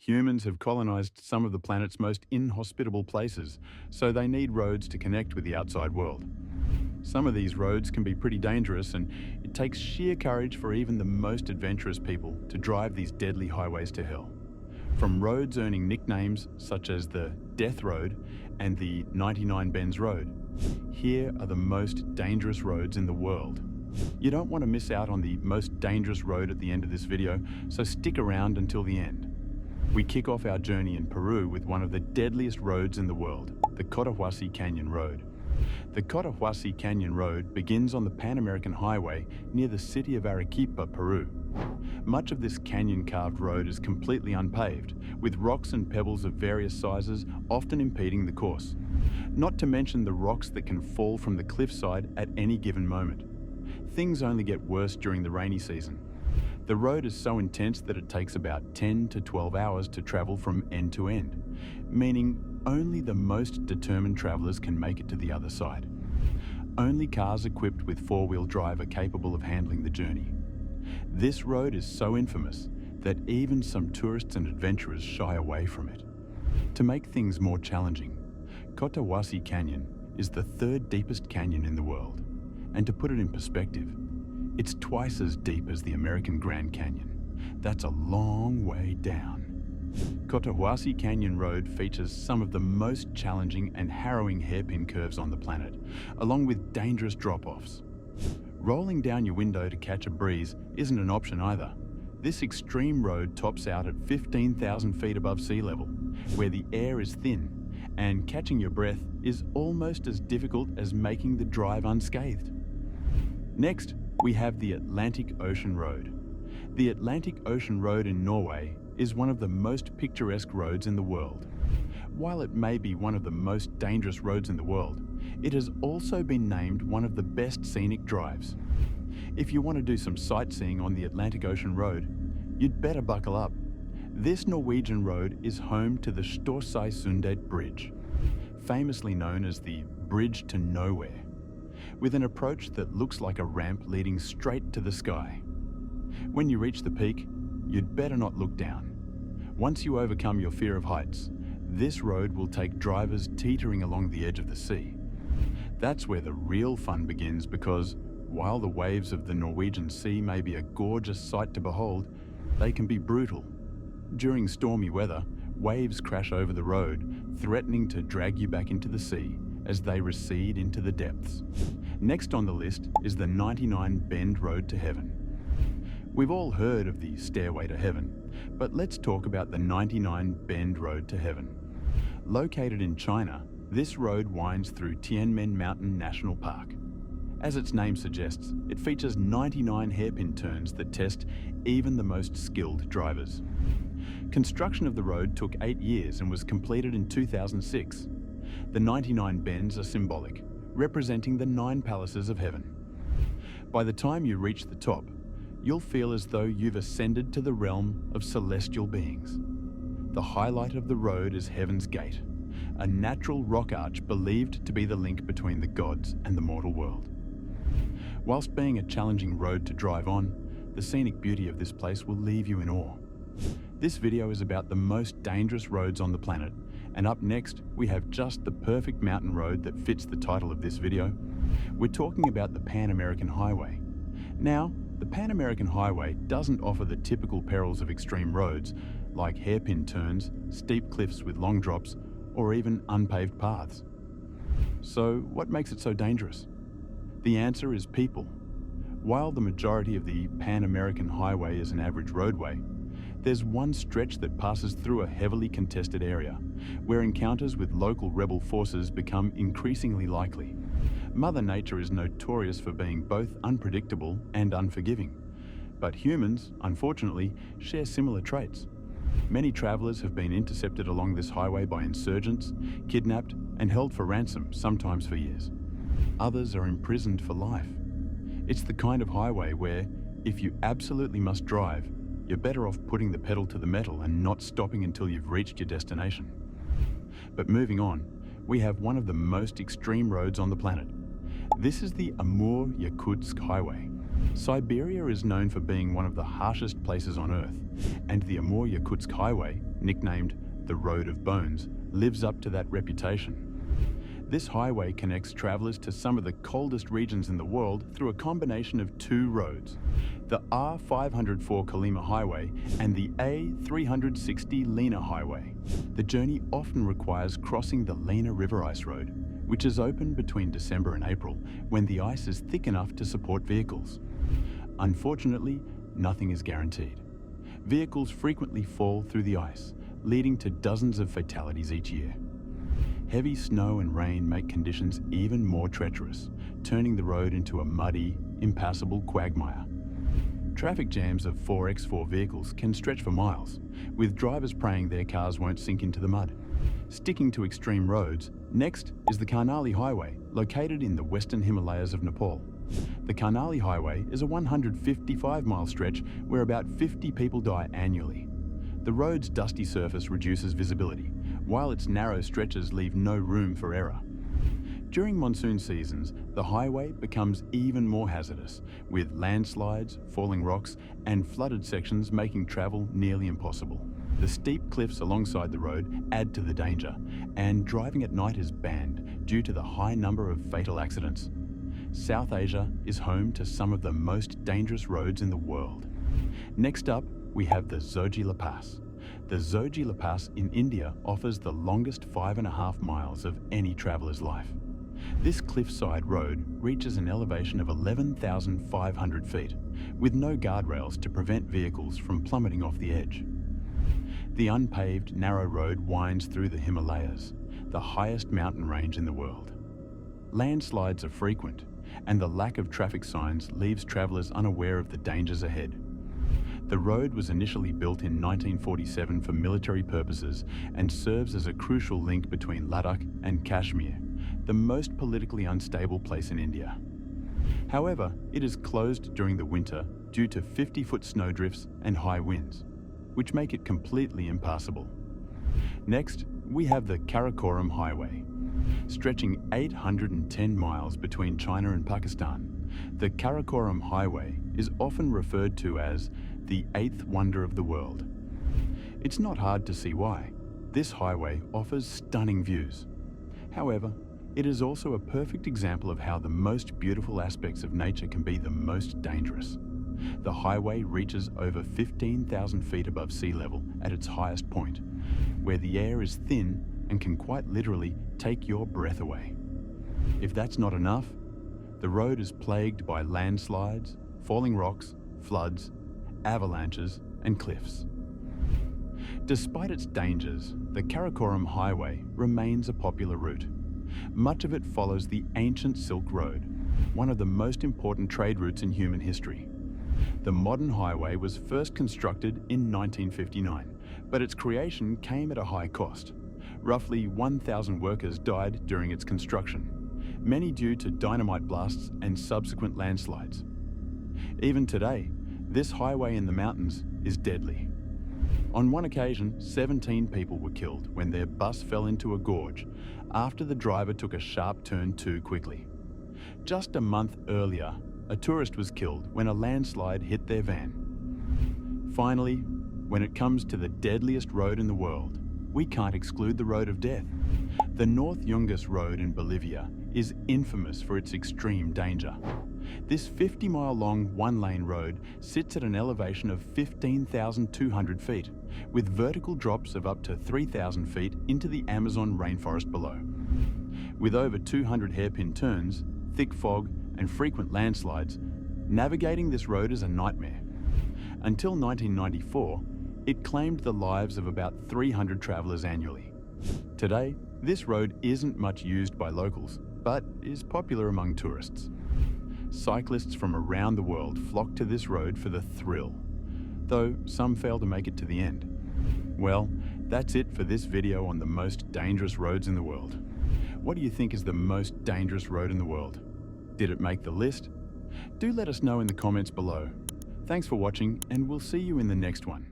Humans have colonized some of the planet's most inhospitable places, so they need roads to connect with the outside world. Some of these roads can be pretty dangerous, and it takes sheer courage for even the most adventurous people to drive these deadly highways to hell. From roads earning nicknames such as the Death Road and the 99 Bends Road, here are the most dangerous roads in the world. You don't want to miss out on the most dangerous road at the end of this video, so stick around until the end. We kick off our journey in Peru with one of the deadliest roads in the world, the Cotahuasi Canyon Road. The Cotahuasi Canyon Road begins on the Pan American Highway near the city of Arequipa, Peru. Much of this canyon-carved road is completely unpaved, with rocks and pebbles of various sizes often impeding the course. Not to mention the rocks that can fall from the cliffside at any given moment. Things only get worse during the rainy season. The road is so intense that it takes about 10 to 12 hours to travel from end to end, meaning only the most determined travelers can make it to the other side. Only cars equipped with four-wheel drive are capable of handling the journey. This road is so infamous that even some tourists and adventurers shy away from it. To make things more challenging, Cotahuasi Canyon is the third deepest canyon in the world. And to put it in perspective, it's twice as deep as the American Grand Canyon. That's a long way down. Cotahuasi Canyon Road features some of the most challenging and harrowing hairpin curves on the planet, along with dangerous drop-offs. Rolling down your window to catch a breeze isn't an option either. This extreme road tops out at 15,000 feet above sea level, where the air is thin, and catching your breath is almost as difficult as making the drive unscathed. Next, we have the Atlantic Ocean Road. The Atlantic Ocean Road in Norway is one of the most picturesque roads in the world. While it may be one of the most dangerous roads in the world, it has also been named one of the best scenic drives. If you want to do some sightseeing on the Atlantic Ocean Road, you'd better buckle up. This Norwegian road is home to the Storseisundet Bridge, famously known as the Bridge to Nowhere, with an approach that looks like a ramp leading straight to the sky. When you reach the peak, you'd better not look down. Once you overcome your fear of heights, this road will take drivers teetering along the edge of the sea. That's where the real fun begins, because while the waves of the Norwegian Sea may be a gorgeous sight to behold, they can be brutal. During stormy weather, waves crash over the road, threatening to drag you back into the sea as they recede into the depths. Next on the list is the 99 Bend Road to Heaven. We've all heard of the Stairway to Heaven, but let's talk about the 99 Bend Road to Heaven. Located in China, this road winds through Tianmen Mountain National Park. As its name suggests, it features 99 hairpin turns that test even the most skilled drivers. Construction of the road took 8 years and was completed in 2006. The 99 bends are symbolic, representing the 9 palaces of heaven. By the time you reach the top, you'll feel as though you've ascended to the realm of celestial beings. The highlight of the road is Heaven's Gate, a natural rock arch believed to be the link between the gods and the mortal world. Whilst being a challenging road to drive on, the scenic beauty of this place will leave you in awe. This video is about the most dangerous roads on the planet, and up next we have just the perfect mountain road that fits the title of this video. We're talking about the Pan American Highway. Now, the Pan American Highway doesn't offer the typical perils of extreme roads, like hairpin turns, steep cliffs with long drops, or even unpaved paths. So, what makes it so dangerous? The answer is people. While the majority of the Pan American Highway is an average roadway, there's one stretch that passes through a heavily contested area, where encounters with local rebel forces become increasingly likely. Mother Nature is notorious for being both unpredictable and unforgiving, but humans, unfortunately, share similar traits. Many travelers have been intercepted along this highway by insurgents, kidnapped, and held for ransom, sometimes for years. Others are imprisoned for life. It's the kind of highway where, if you absolutely must drive, you're better off putting the pedal to the metal and not stopping until you've reached your destination. But moving on, we have one of the most extreme roads on the planet. This is the Amur-Yakutsk Highway. Siberia is known for being one of the harshest places on Earth, and the Amur-Yakutsk Highway nicknamed the Road of Bones, lives up to that reputation. This highway connects travelers to some of the coldest regions in the world through a combination of two roads, the R504 Colima Highway and the A360 Lena Highway. The journey often requires crossing the Lena River Ice Road, which is open between December and April when the ice is thick enough to support vehicles. Unfortunately, nothing is guaranteed. Vehicles frequently fall through the ice, leading to dozens of fatalities each year. Heavy snow and rain make conditions even more treacherous, turning the road into a muddy, impassable quagmire. Traffic jams of 4x4 vehicles can stretch for miles, with drivers praying their cars won't sink into the mud. Sticking to extreme roads, next is the Karnali Highway, located in the western Himalayas of Nepal. The Karnali Highway is a 155-mile stretch where about 50 people die annually. The road's dusty surface reduces visibility, while its narrow stretches leave no room for error. During monsoon seasons, the highway becomes even more hazardous, with landslides, falling rocks, and flooded sections making travel nearly impossible. The steep cliffs alongside the road add to the danger, and driving at night is banned due to the high number of fatal accidents. South Asia is home to some of the most dangerous roads in the world. Next up, we have the Zojila Pass. The Zojila Pass in India offers the longest 5.5 miles of any traveler's life. This cliffside road reaches an elevation of 11,500 feet, with no guardrails to prevent vehicles from plummeting off the edge. The unpaved, narrow road winds through the Himalayas, the highest mountain range in the world. Landslides are frequent, and the lack of traffic signs leaves travelers unaware of the dangers ahead. The road was initially built in 1947 for military purposes and serves as a crucial link between Ladakh and Kashmir, the most politically unstable place in India. However, it is closed during the winter due to 50-foot snowdrifts and high winds, which make it completely impassable. Next, we have the Karakoram Highway. Stretching 810 miles between China and Pakistan, the Karakoram Highway is often referred to as the eighth wonder of the world. It's not hard to see why. This highway offers stunning views. However, it is also a perfect example of how the most beautiful aspects of nature can be the most dangerous. The highway reaches over 15,000 feet above sea level at its highest point, where the air is thin and can quite literally take your breath away. If that's not enough, the road is plagued by landslides, falling rocks, floods, avalanches, and cliffs. Despite its dangers, the Karakoram Highway remains a popular route. Much of it follows the ancient Silk Road, one of the most important trade routes in human history. The modern highway was first constructed in 1959, but its creation came at a high cost. Roughly 1,000 workers died during its construction, many due to dynamite blasts and subsequent landslides. Even today, this highway in the mountains is deadly. On one occasion, 17 people were killed when their bus fell into a gorge after the driver took a sharp turn too quickly. Just a month earlier, a tourist was killed when a landslide hit their van. Finally, when it comes to the deadliest road in the world, we can't exclude the Road of Death. The North Yungas Road in Bolivia is infamous for its extreme danger. This 50-mile-long one-lane road sits at an elevation of 15,200 feet, with vertical drops of up to 3,000 feet into the Amazon rainforest below. With over 200 hairpin turns, thick fog, and frequent landslides, navigating this road is a nightmare. Until 1994, it claimed the lives of about 300 travelers annually. Today, this road isn't much used by locals, but is popular among tourists. Cyclists from around the world flock to this road for the thrill, though some fail to make it to the end. Well, that's it for this video on the most dangerous roads in the world. What do you think is the most dangerous road in the world? Did it make the list? Do let us know in the comments below. Thanks for watching, and we'll see you in the next one.